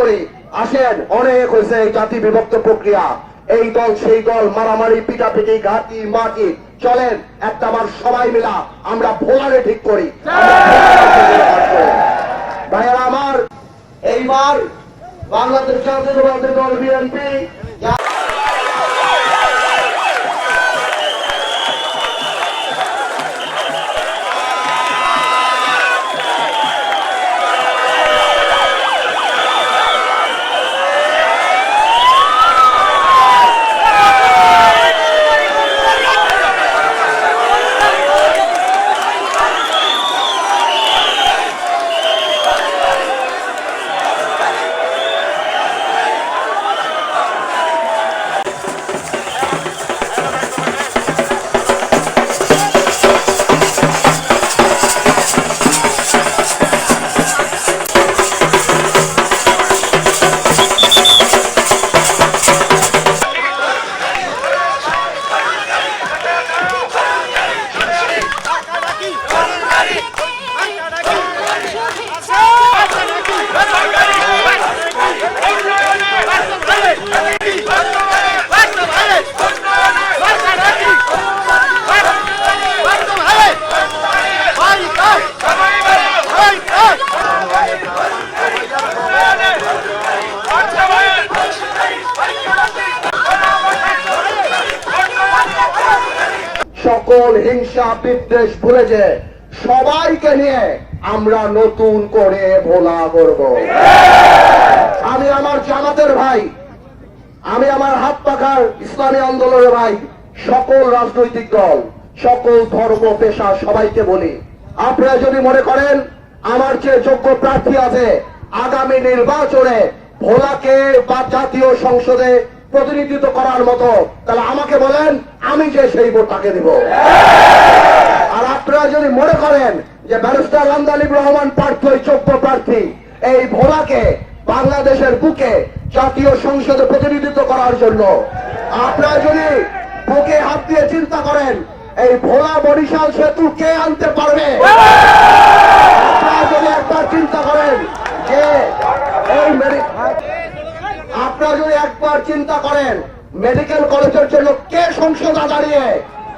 করি। আসেন, অনেক হয়েছে এই জাতি বিভক্ত প্রক্রিয়া, এই দল সেই দল, মারামারি, পিটাপিটি, ঘাটি মাটি। চলেন একটা বার সবাই মিলা আমরা ভোলারে ঠিক করি। ভাইয়েরা আমার, এইবার বাংলাদেশ জাতীয়তাবাদী দল বিএনপি সকল হিংসা বিদ্বেষ ভুলে যে সবাইকে নিয়ে আমরা নতুন করে ভোলা করব। আমি আমার জামাতের ভাই, আমি আমার হাত পাখার ইসলামী আন্দোলনের ভাই, সকল রাজনৈতিক দল, সকল ধর্ম পেশা সবাইকে বলি, আপনারা যদি মনে করেন আমার যে যোগ্য প্রার্থী আছে আগামী নির্বাচনে ভোলাকে বা জাতীয় সংসদে প্রতিনিধিত্ব করার মতো, তাহলে আমাকে বলেন, আমি যে সেই ভোট তাকে দিব। আর আপনারা যদি মনে করেন যে ব্যারিস্টার আমদালিব রহমান প্রার্থী যোগ্য প্রার্থী, এই ভোলাকে বাংলাদেশের বুকে জাতীয় সংসদে প্রতিনিধিত্ব করার জন্য, আপনারা যদি বুকে হাত দিয়ে চিন্তা করেন এই ভোলা বরিশাল সেতু কে আনতে পারবে, আপনারা যদি একবার চিন্তা করেন যে এই আপনারা যদি একবার চিন্তা করেন মেডিকেল কলেজের জন্য কে সংসদে দাঁড়িয়ে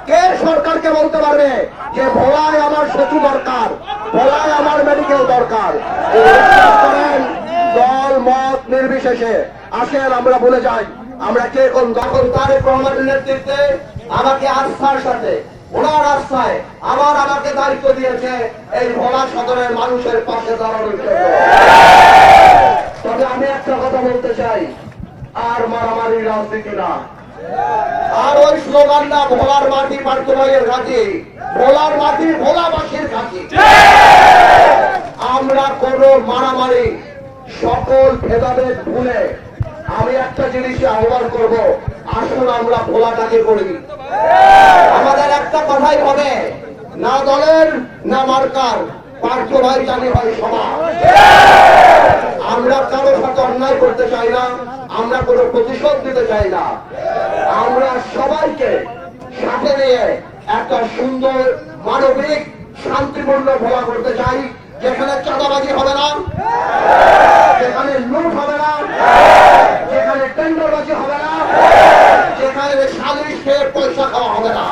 কে সরকারকে বলতে পারবে যে ভোলায় আমার সেতু দরকার, ভোলায় আমার মেডিকেল দরকার। করেন দল মত নির্বিশেষে, আসেন আমরা বলে যাই আমরা কে কোন। তখন তারেক রহমানের নেতৃত্বে আমাকে আস্থার সাথে, ওনার আস্থায় আমাকে দায়িত্ব দিয়েছে এই ভোলা সদরের মানুষের পাশে দাঁড়ানোর জন্য। তবে আমি একটা কথা বলতে চাই, আর মারামারি রাজনীতি না, আর ওই স্লোগান না ভোলার মাটি পার্থবাইয়ের ঘাঁটি, ভোলার মাটি ভোলাবাসীর ঘাঁটি। আমরা কোন মারামারি, সকল ভেদাভেদ ভুলে আমি একটা জিনিস আহ্বান করব, আসুন আমরা ভোলাটাকে করি। আমাদের একটা কথাই হবে, না দলের না মার্কার, পার্থ ভাই জানি ভাই সমাজ। আমরা কারো সাথে অন্যায় করতে চাই না, আমরা কোনো প্রতিশোধ দিতে চাই না, আমরা সবাইকে সাথে নিয়ে একটা সুন্দর মানবিক শান্তিপূর্ণ ভোলা করতে চাই, যেখানে চাঁদাবাজি হবে না, যেখানে লুট হবে না, যেখানে টেন্ডারবাজি হবে না, যেখানে সালিশ খেয়ে পয়সা খাওয়া হবে না।